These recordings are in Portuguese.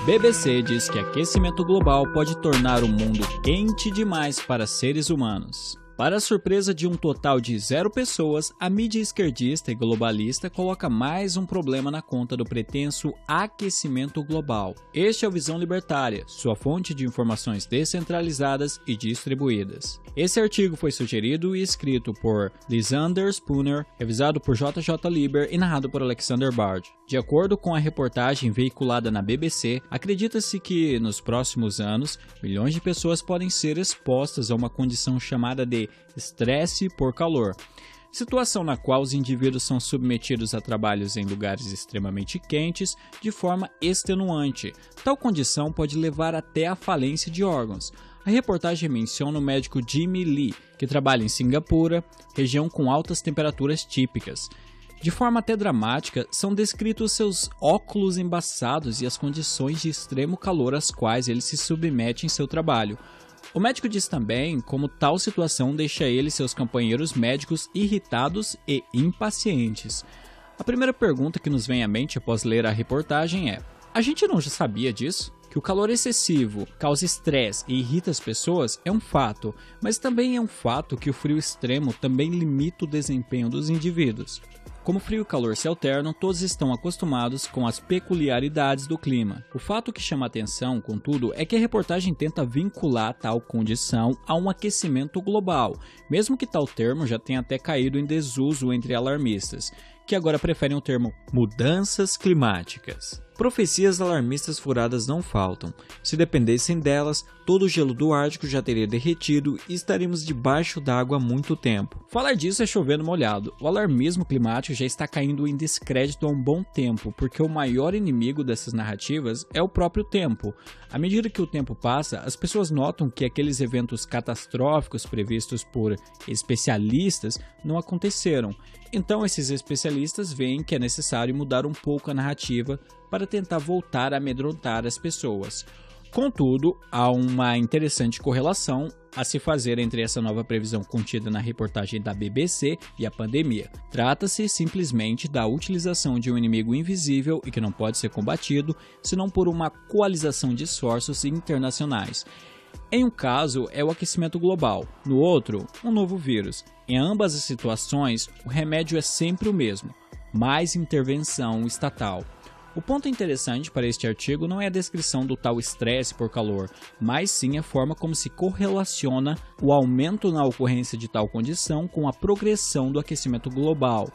BBC diz que aquecimento global pode tornar o mundo quente demais para seres humanos. Para a surpresa de um total de 0 pessoas, a mídia esquerdista e globalista coloca mais um problema na conta do pretenso aquecimento global. Este é o Visão Libertária, sua fonte de informações descentralizadas e distribuídas. Esse artigo foi sugerido e escrito por Lysander Spooner, revisado por JJ Lieber e narrado por Alexander Bard. De acordo com a reportagem veiculada na BBC, acredita-se que, nos próximos anos, milhões de pessoas podem ser expostas a uma condição chamada de estresse por calor, situação na qual os indivíduos são submetidos a trabalhos em lugares extremamente quentes de forma extenuante. Tal condição pode levar até à falência de órgãos. A reportagem menciona o médico Jimmy Lee, que trabalha em Singapura, região com altas temperaturas típicas. De forma até dramática, são descritos seus óculos embaçados e as condições de extremo calor às quais ele se submete em seu trabalho. O médico diz também como tal situação deixa ele e seus companheiros médicos irritados e impacientes. A primeira pergunta que nos vem à mente após ler a reportagem é: a gente não já sabia disso? Que o calor excessivo causa estresse e irrita as pessoas é um fato, mas também é um fato que o frio extremo também limita o desempenho dos indivíduos. Como frio e calor se alternam, todos estão acostumados com as peculiaridades do clima. O fato que chama a atenção, contudo, é que a reportagem tenta vincular tal condição a um aquecimento global, mesmo que tal termo já tenha até caído em desuso entre alarmistas, que agora preferem o termo mudanças climáticas. Profecias alarmistas furadas não faltam. Se dependessem delas, todo o gelo do Ártico já teria derretido e estaríamos debaixo d'água há muito tempo. Falar disso é chover no molhado. O alarmismo climático já está caindo em descrédito há um bom tempo, porque o maior inimigo dessas narrativas é o próprio tempo. À medida que o tempo passa, as pessoas notam que aqueles eventos catastróficos previstos por especialistas não aconteceram. Então esses especialistas veem que é necessário mudar um pouco a narrativa para tentar voltar a amedrontar as pessoas. Contudo, há uma interessante correlação a se fazer entre essa nova previsão contida na reportagem da BBC e a pandemia. Trata-se simplesmente da utilização de um inimigo invisível e que não pode ser combatido, senão por uma coalização de esforços internacionais. Em um caso, é o aquecimento global, no outro, um novo vírus. Em ambas as situações, o remédio é sempre o mesmo: mais intervenção estatal. O ponto interessante para este artigo não é a descrição do tal estresse por calor, mas sim a forma como se correlaciona o aumento na ocorrência de tal condição com a progressão do aquecimento global.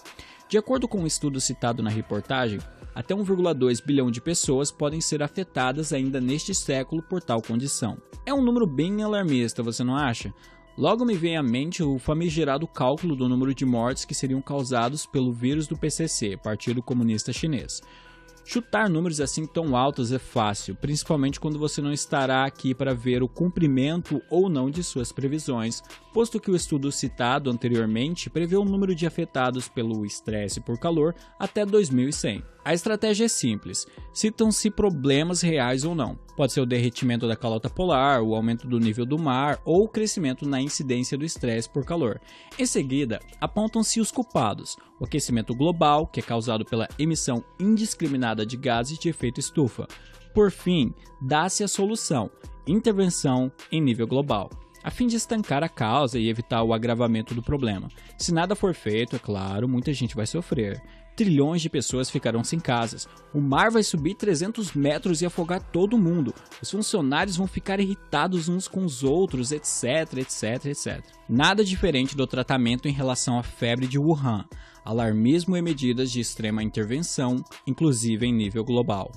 De acordo com um estudo citado na reportagem, até 1,2 bilhão de pessoas podem ser afetadas ainda neste século por tal condição. É um número bem alarmista, você não acha? Logo me vem à mente o famigerado cálculo do número de mortes que seriam causados pelo vírus do PCC, Partido Comunista Chinês. Chutar números assim tão altos é fácil, principalmente quando você não estará aqui para ver o cumprimento ou não de suas previsões, posto que o estudo citado anteriormente prevê o número de afetados pelo estresse por calor até 2100. A estratégia é simples, citam-se problemas reais ou não. Pode ser o derretimento da calota polar, o aumento do nível do mar ou o crescimento na incidência do estresse por calor. Em seguida, apontam-se os culpados: o aquecimento global, que é causado pela emissão indiscriminada de gases de efeito estufa. Por fim, dá-se a solução: intervenção em nível global, a fim de estancar a causa e evitar o agravamento do problema. Se nada for feito, é claro, muita gente vai sofrer. Trilhões de pessoas ficarão sem casas, o mar vai subir 300 metros e afogar todo mundo, os funcionários vão ficar irritados uns com os outros, etc, etc, etc. Nada diferente do tratamento em relação à febre de Wuhan, alarmismo e medidas de extrema intervenção, inclusive em nível global.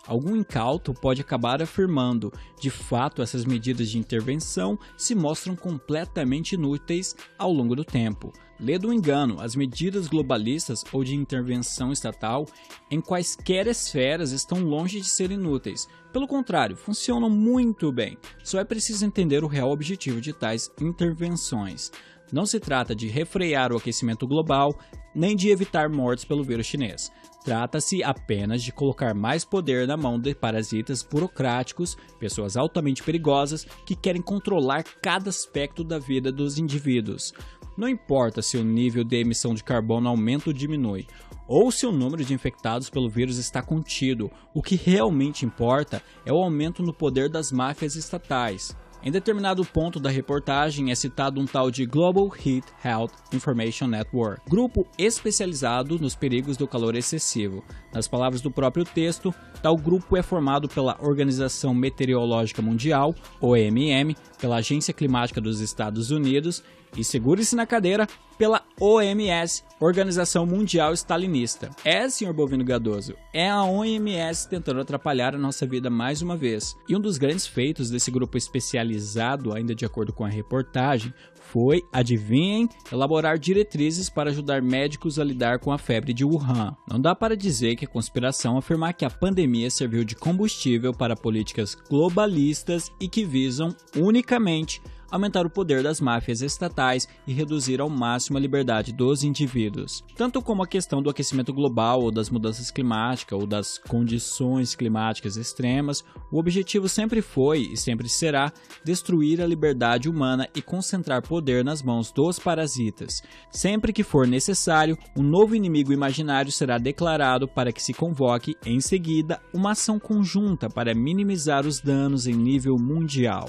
Algum incauto pode acabar afirmando: de fato, essas medidas de intervenção se mostram completamente inúteis ao longo do tempo. Lê do engano, as medidas globalistas ou de intervenção estatal em quaisquer esferas estão longe de ser inúteis. Pelo contrário, funcionam muito bem. Só é preciso entender o real objetivo de tais intervenções. Não se trata de refrear o aquecimento global, nem de evitar mortes pelo vírus chinês. Trata-se apenas de colocar mais poder na mão de parasitas burocráticos, pessoas altamente perigosas que querem controlar cada aspecto da vida dos indivíduos. Não importa se o nível de emissão de carbono aumenta ou diminui, ou se o número de infectados pelo vírus está contido, o que realmente importa é o aumento no poder das máfias estatais. Em determinado ponto da reportagem é citado um tal de Global Heat Health Information Network, grupo especializado nos perigos do calor excessivo. Nas palavras do próprio texto, tal grupo é formado pela Organização Meteorológica Mundial, OMM, pela Agência Climática dos Estados Unidos e, segure-se na cadeira, pela OMS, Organização Mundial Stalinista. Senhor Bovino Gadoso, é a OMS tentando atrapalhar a nossa vida mais uma vez. E um dos grandes feitos desse grupo especializado, ainda de acordo com a reportagem, foi, adivinhem, elaborar diretrizes para ajudar médicos a lidar com a febre de Wuhan. Não dá para dizer que é conspiração afirmar que a pandemia serviu de combustível para políticas globalistas e que visam unicamente aumentar o poder das máfias estatais e reduzir ao máximo a liberdade dos indivíduos. Tanto como a questão do aquecimento global ou das mudanças climáticas ou das condições climáticas extremas, o objetivo sempre foi e sempre será destruir a liberdade humana e concentrar poder nas mãos dos parasitas. Sempre que for necessário, um novo inimigo imaginário será declarado para que se convoque, em seguida, uma ação conjunta para minimizar os danos em nível mundial.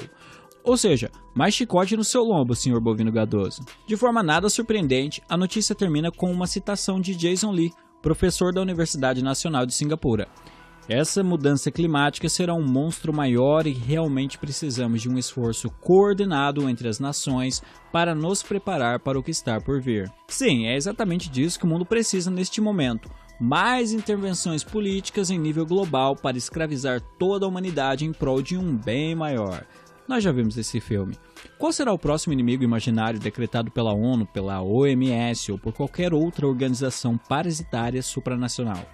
Ou seja, mais chicote no seu lombo, Sr. Bovino Gadoso. De forma nada surpreendente, a notícia termina com uma citação de Jason Lee, professor da Universidade Nacional de Singapura. Essa mudança climática será um monstro maior e realmente precisamos de um esforço coordenado entre as nações para nos preparar para o que está por vir. Sim, é exatamente disso que o mundo precisa neste momento. Mais intervenções políticas em nível global para escravizar toda a humanidade em prol de um bem maior. Nós já vimos esse filme. Qual será o próximo inimigo imaginário decretado pela ONU, pela OMS ou por qualquer outra organização parasitária supranacional?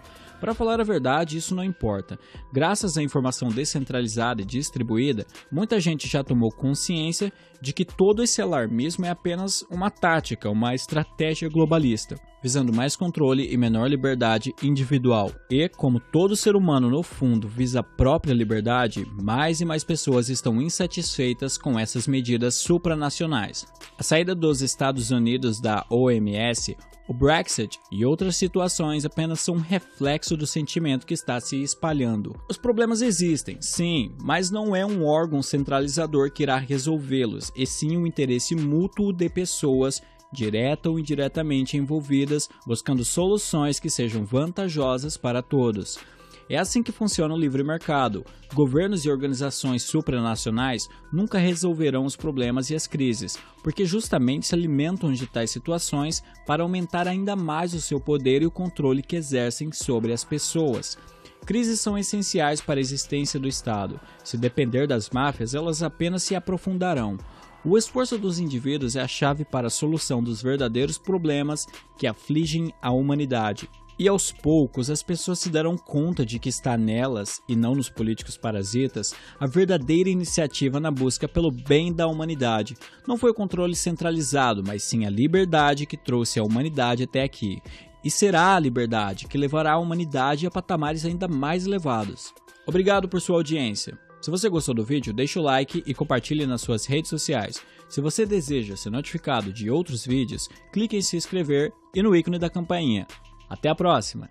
Para falar a verdade, isso não importa. Graças à informação descentralizada e distribuída, muita gente já tomou consciência de que todo esse alarmismo é apenas uma tática, uma estratégia globalista, visando mais controle e menor liberdade individual. E, como todo ser humano no fundo visa a própria liberdade, mais e mais pessoas estão insatisfeitas com essas medidas supranacionais. A saída dos Estados Unidos da OMS, o Brexit e outras situações apenas são um reflexo do sentimento que está se espalhando. Os problemas existem, sim, mas não é um órgão centralizador que irá resolvê-los, e sim um interesse mútuo de pessoas direta ou indiretamente envolvidas, buscando soluções que sejam vantajosas para todos. É assim que funciona o livre mercado. Governos e organizações supranacionais nunca resolverão os problemas e as crises, porque justamente se alimentam de tais situações para aumentar ainda mais o seu poder e o controle que exercem sobre as pessoas. Crises são essenciais para a existência do Estado. Se depender das máfias, elas apenas se aprofundarão. O esforço dos indivíduos é a chave para a solução dos verdadeiros problemas que afligem a humanidade. E aos poucos as pessoas se darão conta de que está nelas, e não nos políticos parasitas, a verdadeira iniciativa na busca pelo bem da humanidade. Não foi o controle centralizado, mas sim a liberdade que trouxe a humanidade até aqui. E será a liberdade que levará a humanidade a patamares ainda mais elevados. Obrigado por sua audiência. Se você gostou do vídeo, deixe o like e compartilhe nas suas redes sociais. Se você deseja ser notificado de outros vídeos, clique em se inscrever e no ícone da campainha. Até a próxima!